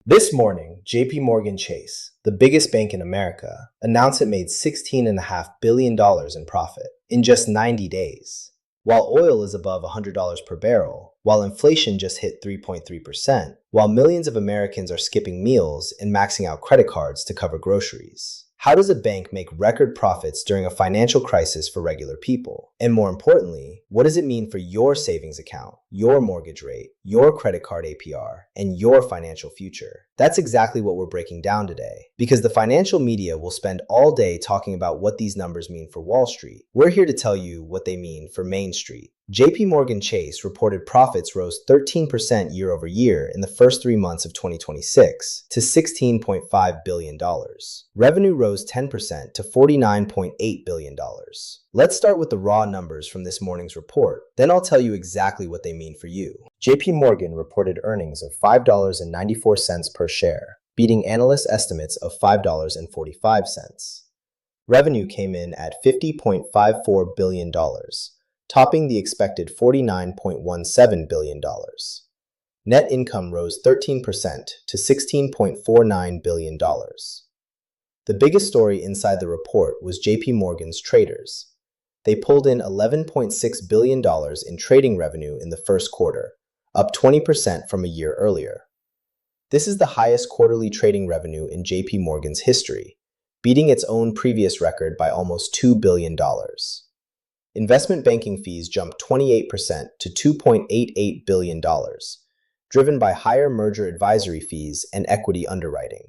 This morning, JPMorgan Chase, the biggest bank in America, announced it made $16.5 billion in profit in just 90 days. While oil is above $100 per barrel, while inflation just hit 3.3%, while millions of Americans are skipping meals and maxing out credit cards to cover groceries. How does a bank make record profits during a financial crisis for regular people? And more importantly, what does it mean for your savings account, your mortgage rate, your credit card APR, and your financial future? That's exactly what we're breaking down today. Because the financial media will spend all day talking about what these numbers mean for Wall Street. We're here to tell you what they mean for Main Street. JPMorgan Chase reported profits rose 13% year over year in the first 3 months of 2026 to $16.5 billion. Revenue rose 10% to $49.8 billion. Let's start with the raw numbers from this morning's report, then I'll tell you exactly what they mean for you. JPMorgan reported earnings of $5.94 per share, beating analyst estimates of $5.45. Revenue came in at $50.54 billion. Topping the expected $49.17 billion. Net income rose 13% to $16.49 billion. The biggest story inside the report was JP Morgan's traders. They pulled in $11.6 billion in trading revenue in the first quarter, up 20% from a year earlier. This is the highest quarterly trading revenue in JP Morgan's history, beating its own previous record by almost $2 billion. Investment banking fees jumped 28% to $2.88 billion, driven by higher merger advisory fees and equity underwriting.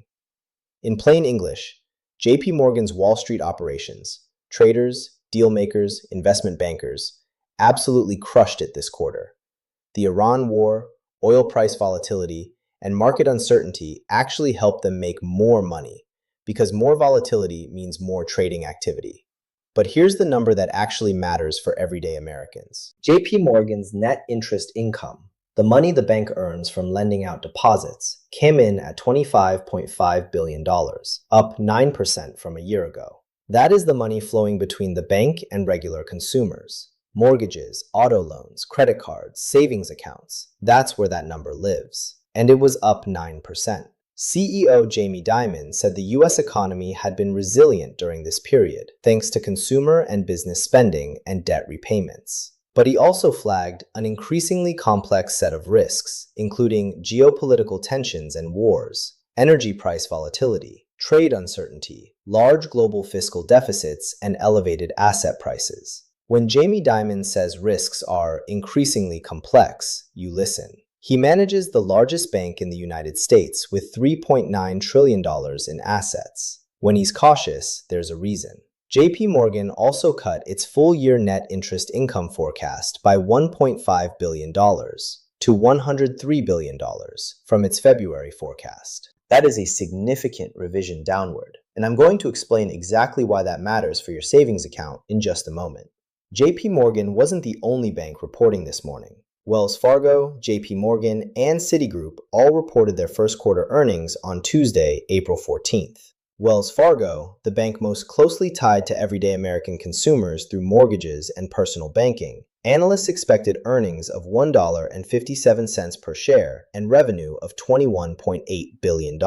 In plain English, JP Morgan's Wall Street operations, traders, deal makers, investment bankers, absolutely crushed it this quarter. The Iran war, oil price volatility, and market uncertainty actually helped them make more money, because more volatility means more trading activity. But here's the number that actually matters for everyday Americans. JP Morgan's net interest income, the money the bank earns from lending out deposits, came in at $25.5 billion, up 9% from a year ago. That is the money flowing between the bank and regular consumers. Mortgages, auto loans, credit cards, savings accounts. That's where that number lives. And it was up 9%. CEO Jamie Dimon said the U.S. economy had been resilient during this period, thanks to consumer and business spending and debt repayments. But he also flagged an increasingly complex set of risks, including geopolitical tensions and wars, energy price volatility, trade uncertainty, large global fiscal deficits, and elevated asset prices. When Jamie Dimon says risks are increasingly complex, you listen. He manages the largest bank in the United States with $3.9 trillion in assets. When he's cautious, there's a reason. JP Morgan also cut its full-year net interest income forecast by $1.5 billion to $103 billion from its February forecast. That is a significant revision downward, and I'm going to explain exactly why that matters for your savings account in just a moment. JP Morgan wasn't the only bank reporting this morning. Wells Fargo, JPMorgan, and Citigroup all reported their first quarter earnings on Tuesday, April 14th. Wells Fargo, the bank most closely tied to everyday American consumers through mortgages and personal banking, analysts expected earnings of $1.57 per share and revenue of $21.8 billion.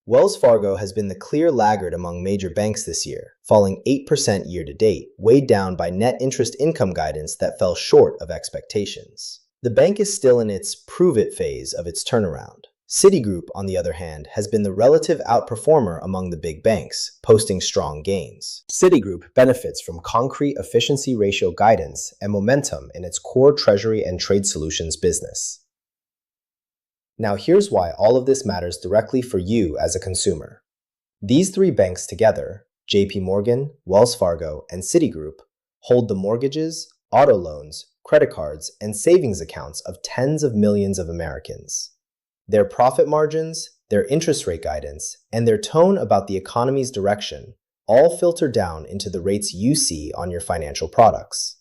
Wells Fargo has been the clear laggard among major banks this year, falling 8% year to date, weighed down by net interest income guidance that fell short of expectations. The bank is still in its prove-it phase of its turnaround. Citigroup, on the other hand, has been the relative outperformer among the big banks, posting strong gains. Citigroup benefits from concrete efficiency ratio guidance and momentum in its core treasury and trade solutions business. Now here's why all of this matters directly for you as a consumer. These three banks together, JP Morgan, Wells Fargo, and Citigroup, hold the mortgages, auto loans, credit cards, and savings accounts of tens of millions of Americans. Their profit margins, their interest rate guidance, and their tone about the economy's direction all filter down into the rates you see on your financial products.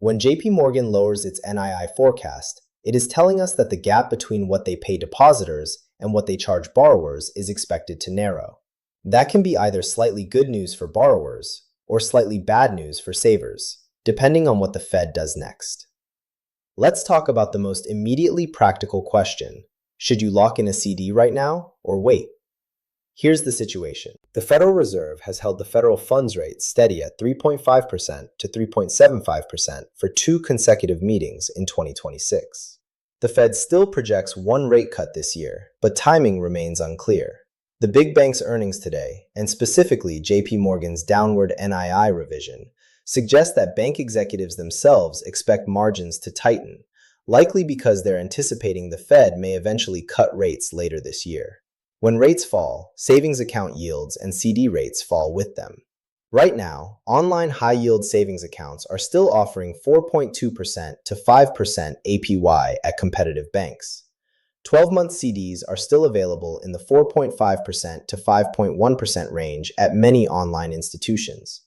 When JP Morgan lowers its NII forecast, it is telling us that the gap between what they pay depositors and what they charge borrowers is expected to narrow. That can be either slightly good news for borrowers or slightly bad news for savers, depending on what the Fed does next. Let's talk about the most immediately practical question. Should you lock in a CD right now or wait? Here's the situation. The Federal Reserve has held the federal funds rate steady at 3.5% to 3.75% for 2 consecutive meetings in 2026. The Fed still projects one rate cut this year, but timing remains unclear. The big bank's earnings today, and specifically JPMorgan's downward NII revision, suggest that bank executives themselves expect margins to tighten, likely because they're anticipating the Fed may eventually cut rates later this year. When rates fall, savings account yields and CD rates fall with them. Right now, online high-yield savings accounts are still offering 4.2% to 5% APY at competitive banks. 12-month CDs are still available in the 4.5% to 5.1% range at many online institutions.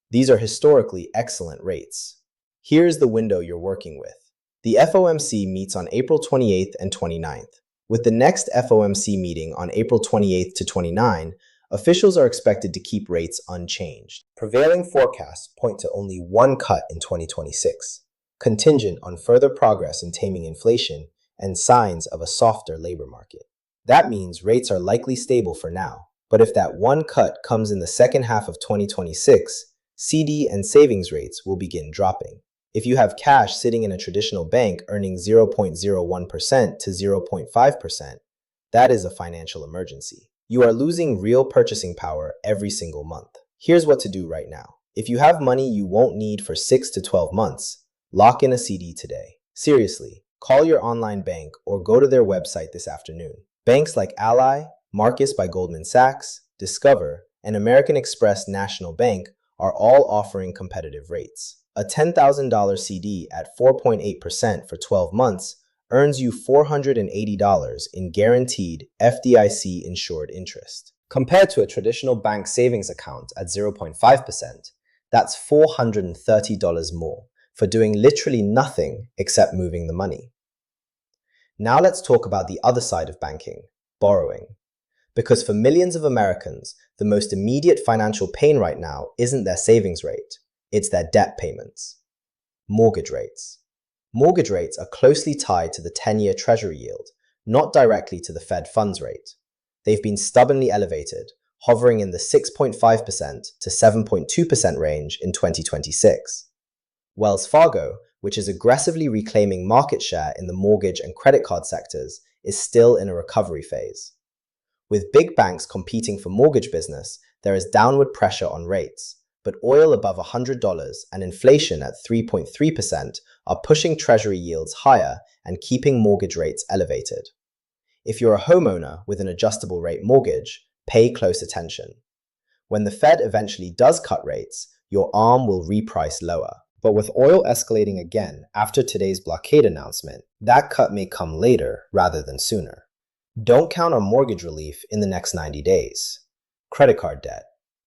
These are historically excellent rates. Here's the window you're working with. The FOMC meets on April 28th and 29th. With the next FOMC meeting on April 28th to 29, officials are expected to keep rates unchanged. Prevailing forecasts point to only one cut in 2026, contingent on further progress in taming inflation and signs of a softer labor market. That means rates are likely stable for now, but if that one cut comes in the second half of 2026, CD and savings rates will begin dropping. If you have cash sitting in a traditional bank earning 0.01% to 0.5%, that is a financial emergency. You are losing real purchasing power every single month. Here's what to do right now. If you have money you won't need for 6 to 12 months, lock in a CD today. Seriously, call your online bank or go to their website this afternoon. Banks like Ally, Marcus by Goldman Sachs, Discover, and American Express National Bank are all offering competitive rates. A $10,000 CD at 4.8% for 12 months earns you $480 in guaranteed FDIC-insured interest. Compared to a traditional bank savings account at 0.5%, that's $430 more for doing literally nothing except moving the money. Now let's talk about the other side of banking, borrowing. Because for millions of Americans, the most immediate financial pain right now isn't their savings rate. It's their debt payments. Mortgage rates. Mortgage rates are closely tied to the 10-year Treasury yield, not directly to the Fed funds rate. They've been stubbornly elevated, hovering in the 6.5% to 7.2% range in 2026. Wells Fargo, which is aggressively reclaiming market share in the mortgage and credit card sectors, is still in a recovery phase. With big banks competing for mortgage business, there is downward pressure on rates. But oil above $100 and inflation at 3.3% are pushing Treasury yields higher and keeping mortgage rates elevated. If you're a homeowner with an adjustable rate mortgage, pay close attention. When the Fed eventually does cut rates, your ARM will reprice lower. But with oil escalating again after today's blockade announcement, that cut may come later rather than sooner. Don't count on mortgage relief in the next 90 days. Credit card debt.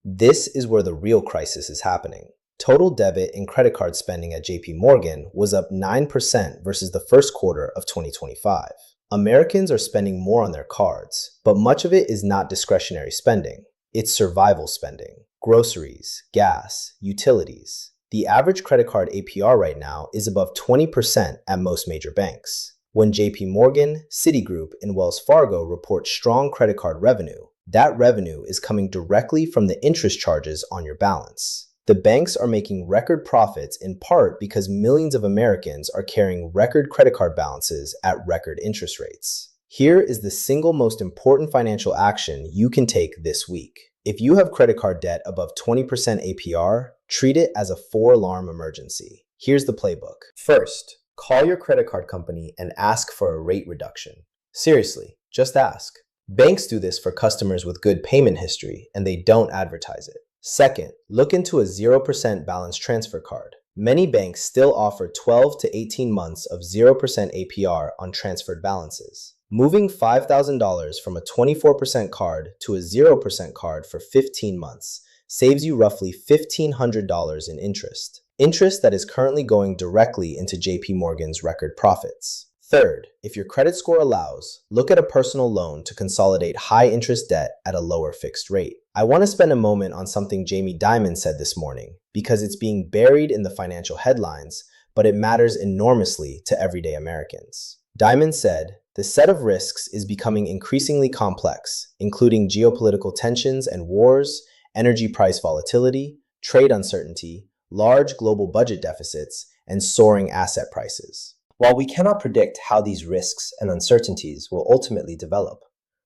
This is where the real crisis is happening. Total debit and credit card spending at JPMorgan was up 9% versus the first quarter of 2025. Americans are spending more on their cards, but much of it is not discretionary spending. It's survival spending. Groceries, gas, utilities. The average credit card APR right now is above 20% at most major banks. When JPMorgan, Citigroup, and Wells Fargo report strong credit card revenue, that revenue is coming directly from the interest charges on your balance. The banks are making record profits in part because millions of Americans are carrying record credit card balances at record interest rates. Here is the single most important financial action you can take this week. If you have credit card debt above 20% APR, treat it as a 4-alarm emergency. Here's the playbook. First, call your credit card company and ask for a rate reduction. Seriously, just ask. Banks do this for customers with good payment history, and they don't advertise it. Second, look into a 0% balance transfer card. Many banks still offer 12 to 18 months of 0% APR on transferred balances. Moving $5,000 from a 24% card to a 0% card for 15 months saves you roughly $1,500 in interest. Interest that is currently going directly into JPMorgan's record profits. Third, if your credit score allows, look at a personal loan to consolidate high-interest debt at a lower fixed rate. I want to spend a moment on something Jamie Dimon said this morning, because it's being buried in the financial headlines, but it matters enormously to everyday Americans. Dimon said, The set of risks is becoming increasingly complex, including geopolitical tensions and wars, energy price volatility, trade uncertainty, large global budget deficits, and soaring asset prices. While we cannot predict how these risks and uncertainties will ultimately develop,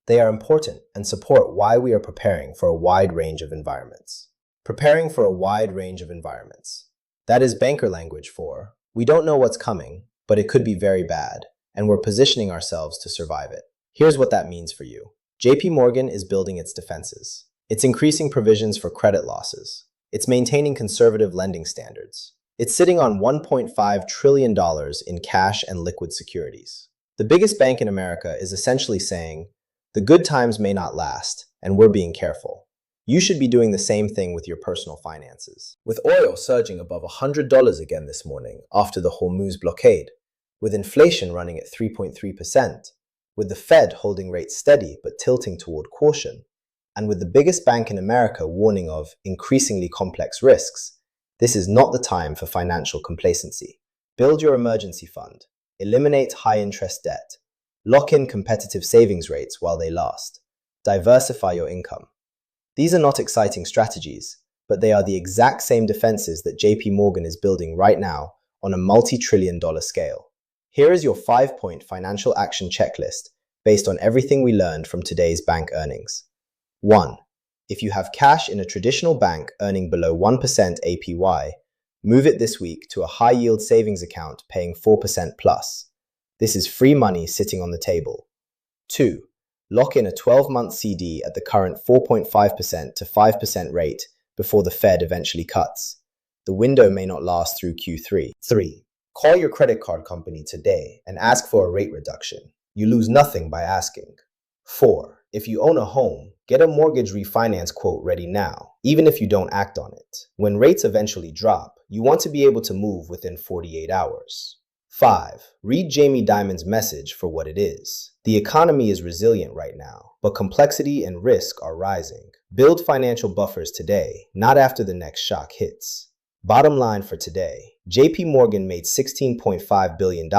they are important and support why we are preparing for a wide range of environments. Preparing for a wide range of environments. That is banker language for, we don't know what's coming, but it could be very bad, and we're positioning ourselves to survive it. Here's what that means for you. JP Morgan is building its defenses. It's increasing provisions for credit losses. It's maintaining conservative lending standards. It's sitting on $1.5 trillion in cash and liquid securities. The biggest bank in America is essentially saying, the good times may not last, and we're being careful. You should be doing the same thing with your personal finances. With oil surging above $100 again this morning after the Hormuz blockade, with inflation running at 3.3%, with the Fed holding rates steady but tilting toward caution, and with the biggest bank in America warning of increasingly complex risks, this is not the time for financial complacency. Build your emergency fund, eliminate high-interest debt, lock in competitive savings rates while they last, diversify your income. These are not exciting strategies, but they are the exact same defenses that JP Morgan is building right now on a multi-trillion-dollar scale. Here is your 5-point financial action checklist based on everything we learned from today's bank earnings. 1. If you have cash in a traditional bank earning below 1% APY, move it this week to a high-yield savings account paying 4% plus. This is free money sitting on the table. 2. Lock in a 12-month CD at the current 4.5% to 5% rate before the Fed eventually cuts. The window may not last through Q3. 3. Call your credit card company today and ask for a rate reduction. You lose nothing by asking. 4. If you own a home, get a mortgage refinance quote ready now, even if you don't act on it. When rates eventually drop, you want to be able to move within 48 hours. 5. Read Jamie Dimon's message for what it is. The economy is resilient right now, but complexity and risk are rising. Build financial buffers today, not after the next shock hits. Bottom line for today, JP Morgan made $16.5 billion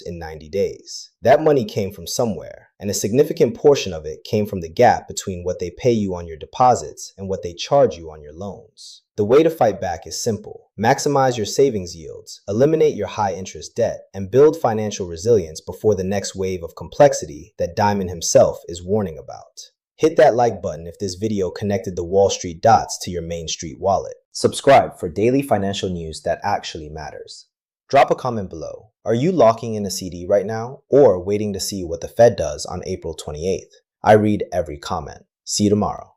in 90 days. That money came from somewhere, and a significant portion of it came from the gap between what they pay you on your deposits and what they charge you on your loans. The way to fight back is simple. Maximize your savings yields, eliminate your high-interest debt, and build financial resilience before the next wave of complexity that Dimon himself is warning about. Hit that like button if this video connected the Wall Street dots to your Main Street wallet. Subscribe for daily financial news that actually matters. Drop a comment below. Are you locking in a CD right now or waiting to see what the Fed does on April 28th? I read every comment. See you tomorrow.